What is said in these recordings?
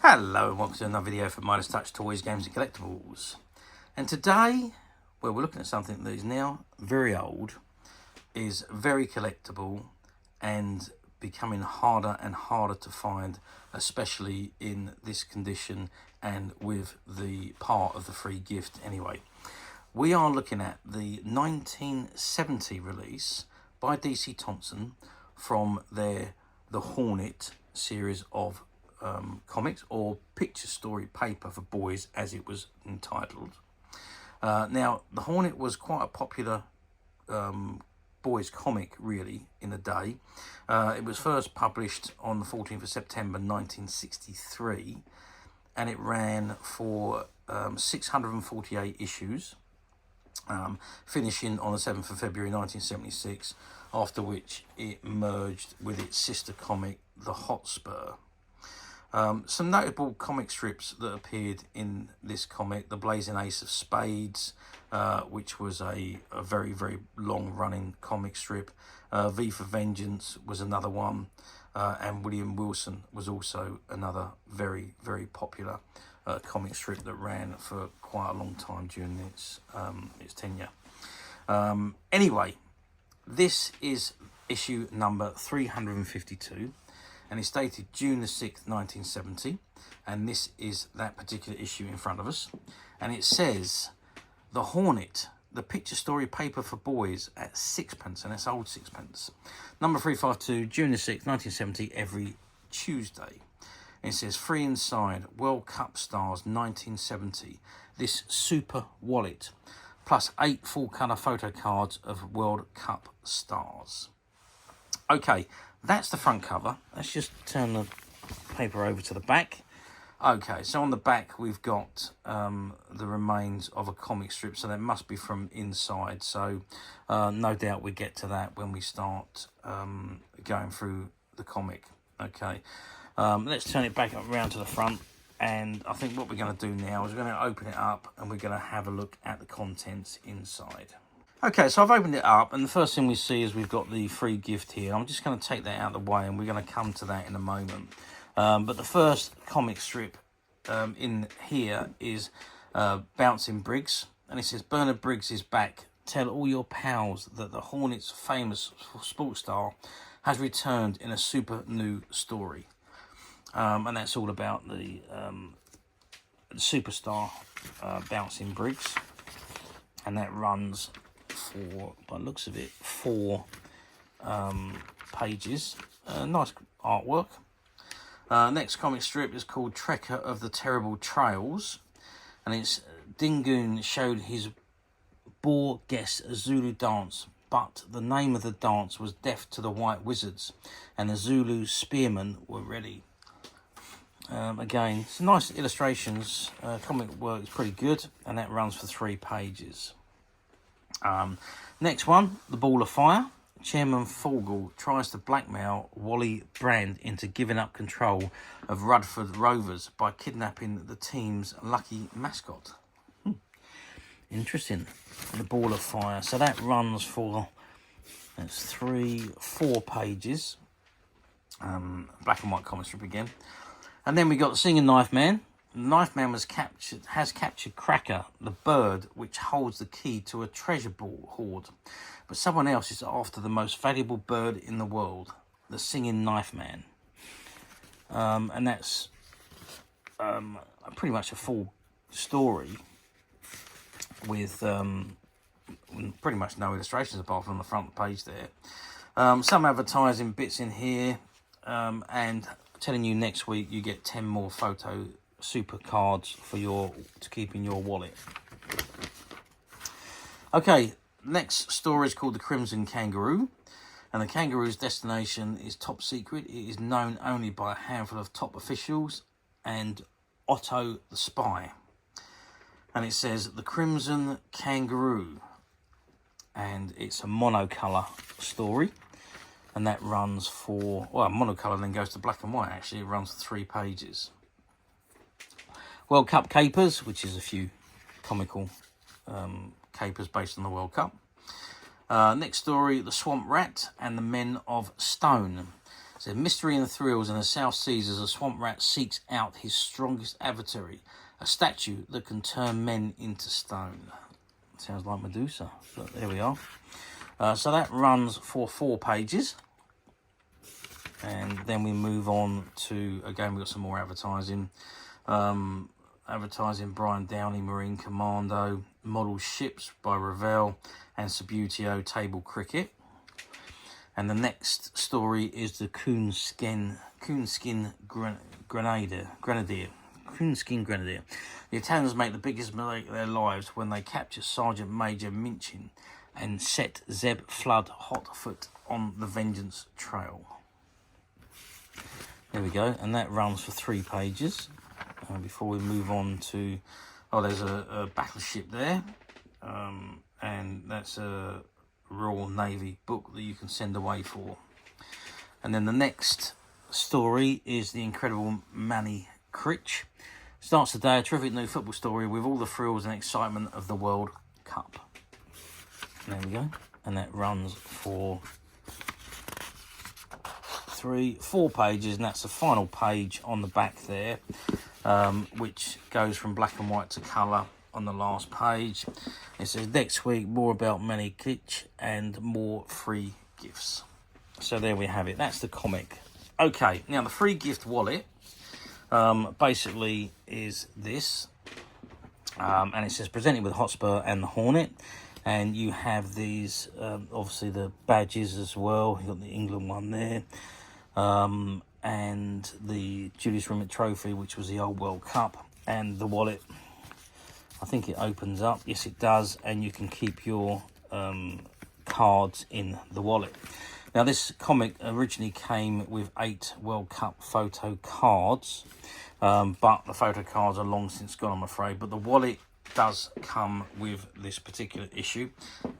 Hello and welcome to another video from Midas Touch Toys, Games and Collectibles. And today, well, we're looking at something that is now very old, is very collectible and becoming harder and harder to find, especially in this condition and with the part of the free gift anyway. We are looking at the 1970 release by DC Thompson from the Hornet series of comics, or picture story paper for boys as it was entitled. Now the Hornet was quite a popular boys comic really in the day. It was first published on the 14th of September 1963 and it ran for 648 issues, finishing on the 7th of February 1976, after which it merged with its sister comic The Hotspur. Some notable comic strips that appeared in this comic: The Blazing Ace of Spades, which was a very, very long-running comic strip. V for Vengeance was another one, and William Wilson was also another very, very popular comic strip that ran for quite a long time during its tenure. Anyway, this is issue number 352. And it's dated June the 6th, 1970. And this is that particular issue in front of us. And it says, The Hornet, the picture story paper for boys at sixpence. And it's old sixpence. Number 352, June the 6th, 1970, every Tuesday. And it says, free inside, World Cup stars 1970. This super wallet. Plus 8 full colour photo cards of World Cup stars. Okay. That's the front cover. Let's just turn the paper over to the back. Okay, so on the back we've got the remains of a comic strip, so that must be from inside. So no doubt we get to that when we start going through the comic. Okay, let's turn it back around to the front. And I think what we're going to do now is we're going to open it up and we're going to have a look at the contents inside. Okay, so I've opened it up, and the first thing we see is we've got the free gift here. I'm just going to take that out of the way, and we're going to come to that in a moment. But the first comic strip in here is Bouncing Briggs, and it says, Bernard Briggs is back. Tell all your pals that the Hornet's famous sports star has returned in a super new story. And that's all about the superstar Bouncing Briggs, and that runs for, by the looks of it, 4 pages. Nice artwork. Next comic strip is called Trekker of the Terrible Trails, and it's Dingoon showed his Boer guest a Zulu dance, but the name of the dance was deaf to the white wizards, and the Zulu spearmen were ready. Again, some nice illustrations. Comic work is pretty good, and that runs for 3 pages. Next one, The Ball of Fire. Chairman Fogel tries to blackmail Wally Brand into giving up control of Rutherford Rovers by kidnapping the team's lucky mascot. Interesting. The Ball of Fire. So that runs for, that's 4 pages. Black and white comic strip again. And then we got the Singing Knife Man. The Knife Man has captured Cracker, the bird which holds the key to a treasure hoard. But someone else is after the most valuable bird in the world, the Singing Knife Man. And that's pretty much a full story with pretty much no illustrations apart from the front page there. Some advertising bits in here, and telling you next week you get 10 more photo super cards for to keep in your wallet. Okay, next story is called The Crimson Kangaroo, and the kangaroo's destination is top secret. It is known only by a handful of top officials and Otto the spy. And it says The Crimson Kangaroo, and it's a monocolor story, and that runs for, well, monocolor then goes to black and white. Actually, it runs for 3 pages. World Cup capers, which is a few comical capers based on the World Cup. Next story, The Swamp Rat and the Men of Stone. said, mystery and thrills in the South Seas as a swamp rat seeks out his strongest adversary, a statue that can turn men into stone. Sounds like Medusa, but there we are. So that runs for 4 pages. And then we move on to, again, we've got some more advertising. Advertising Brian Downey, Marine Commando, Model Ships by Revell, and Subutio Table Cricket. And the next story is the Coonskin Grenadier. Coonskin Grenadier. The Italians make the biggest mistake of their lives when they capture Sergeant Major Minchin and set Zeb Flood hotfoot on the vengeance trail. There we go, and that runs for 3 pages. Before we move on to, there's a battleship there, and that's a Royal Navy book that you can send away for. And then the next story is the incredible Manny Kritch. Starts the day, a terrific new football story with all the thrills and excitement of the World Cup. There we go, and that runs for 4 pages, and that's the final page on the back there, which goes from black and white to colour on the last page. It says, next week, more about Manny Kritch and more free gifts. So there we have it. That's the comic. Okay, now the free gift wallet basically is this. And it says, presented with Hotspur and the Hornet. And you have these, obviously the badges as well. You've got the England one there. And the Julius Rimet Trophy, which was the old World Cup, and the wallet. I think it opens up. Yes, it does, and you can keep your cards in the wallet. Now, this comic originally came with 8 World Cup photo cards, but the photo cards are long since gone, I'm afraid. But the wallet does come with this particular issue,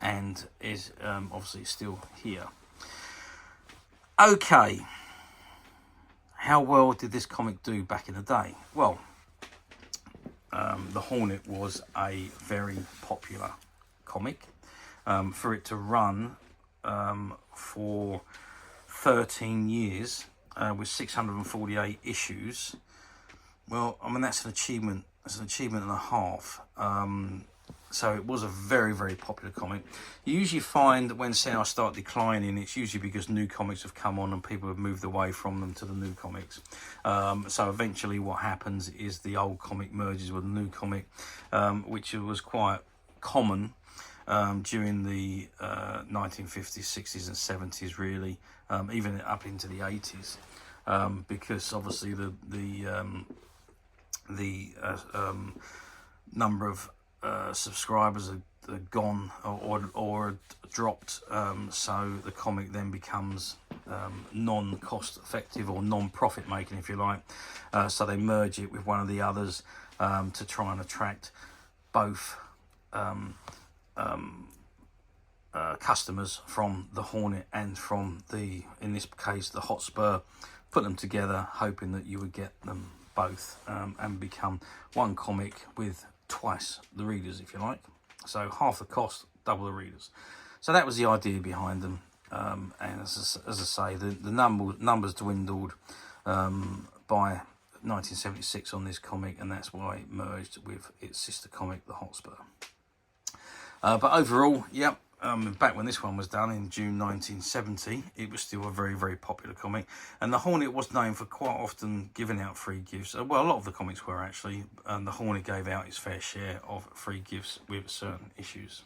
and is obviously still here. Okay. How well did this comic do back in the day? Well, the Hornet was a very popular comic. For it to run for 13 years with 648 issues, well, I mean, that's an achievement. That's an achievement and a half. So it was a very, very popular comic. You usually find when sales start declining, it's usually because new comics have come on and people have moved away from them to the new comics. So eventually what happens is the old comic merges with the new comic, which was quite common during the 1950s, 60s and 70s, really, even up into the 80s, because obviously the number of subscribers are gone or dropped, so the comic then becomes non-cost effective or non-profit making, if you like. So they merge it with one of the others to try and attract both customers from the Hornet and from the, in this case, the Hotspur. Put them together, hoping that you would get them both and become one comic with twice the readers, if you like. So half the cost, double the readers. So that was the idea behind them. And as I say, the numbers dwindled by 1976 on this comic, and that's why it merged with its sister comic, the Hotspur. But overall, yep, back when this one was done in June 1970, it was still a very, very popular comic. And the Hornet was known for quite often giving out free gifts. Well, a lot of the comics were actually, and the Hornet gave out its fair share of free gifts with certain issues.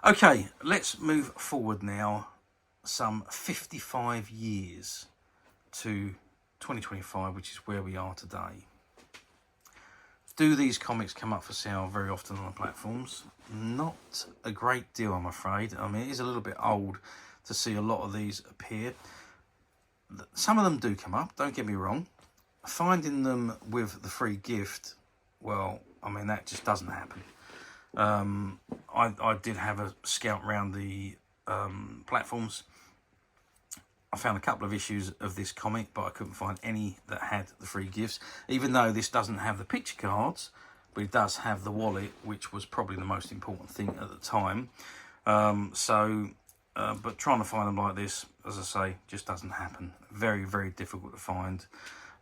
Okay, let's move forward now some 55 years to 2025, which is where we are today. Do these comics come up for sale very often on the platforms? Not a great deal, I'm afraid. I mean, it is a little bit old to see a lot of these appear. Some of them do come up, don't get me wrong. Finding them with the free gift, well, I mean, that just doesn't happen. I did have a scout around the platforms. I found a couple of issues of this comic, but I couldn't find any that had the free gifts, even though this doesn't have the picture cards, but it does have the wallet, which was probably the most important thing at the time. So but trying to find them like this, as I say, just doesn't happen. Very, very difficult to find.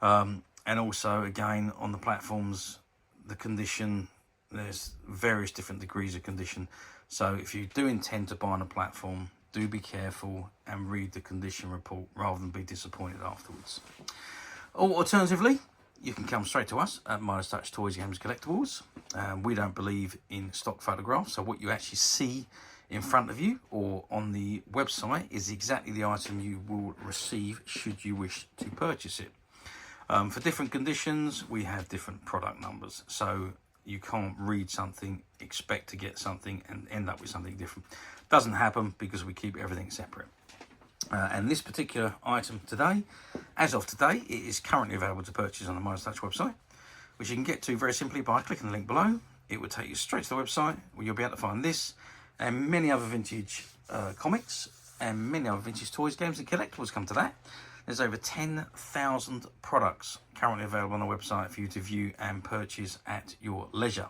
And also, again, on the platforms, the condition, there's various different degrees of condition. So if you do intend to buy on a platform, do be careful and read the condition report rather than be disappointed afterwards. Or alternatively, you can come straight to us at Midas Touch Toys, Games, Collectibles. We don't believe in stock photographs, so what you actually see in front of you or on the website is exactly the item you will receive should you wish to purchase it. For different conditions, we have different product numbers, so you can't read something, expect to get something and end up with something different. Doesn't happen because we keep everything separate. And this particular item today, as of today, it is currently available to purchase on the Midas Touch website, which you can get to very simply by clicking the link below. It will take you straight to the website where you'll be able to find this and many other vintage comics and many other vintage toys, games and collectibles come to that. There's over 10,000 products currently available on the website for you to view and purchase at your leisure.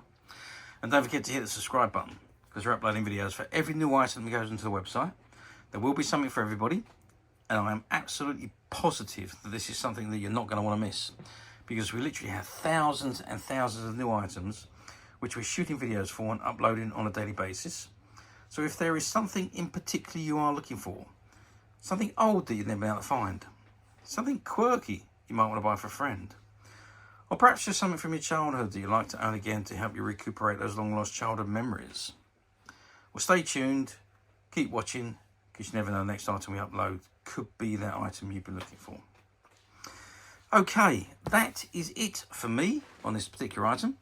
And don't forget to hit the subscribe button because we're uploading videos for every new item that goes into the website. There will be something for everybody, and I am absolutely positive that this is something that you're not going to want to miss because we literally have thousands and thousands of new items which we're shooting videos for and uploading on a daily basis. So if there is something in particular you are looking for, something old that you've never been able to find, something quirky you might want to buy for a friend, or perhaps just something from your childhood that you'd like to own again to help you recuperate those long lost childhood memories. Well, stay tuned, keep watching, because you never know the next item we upload could be that item you've been looking for. Okay, that is it for me on this particular item.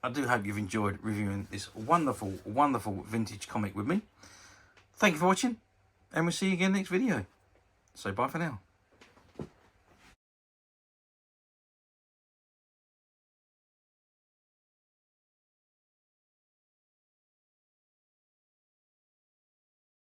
I do hope you've enjoyed reviewing this wonderful, wonderful vintage comic with me. Thank you for watching, and we'll see you again next video. So bye for now.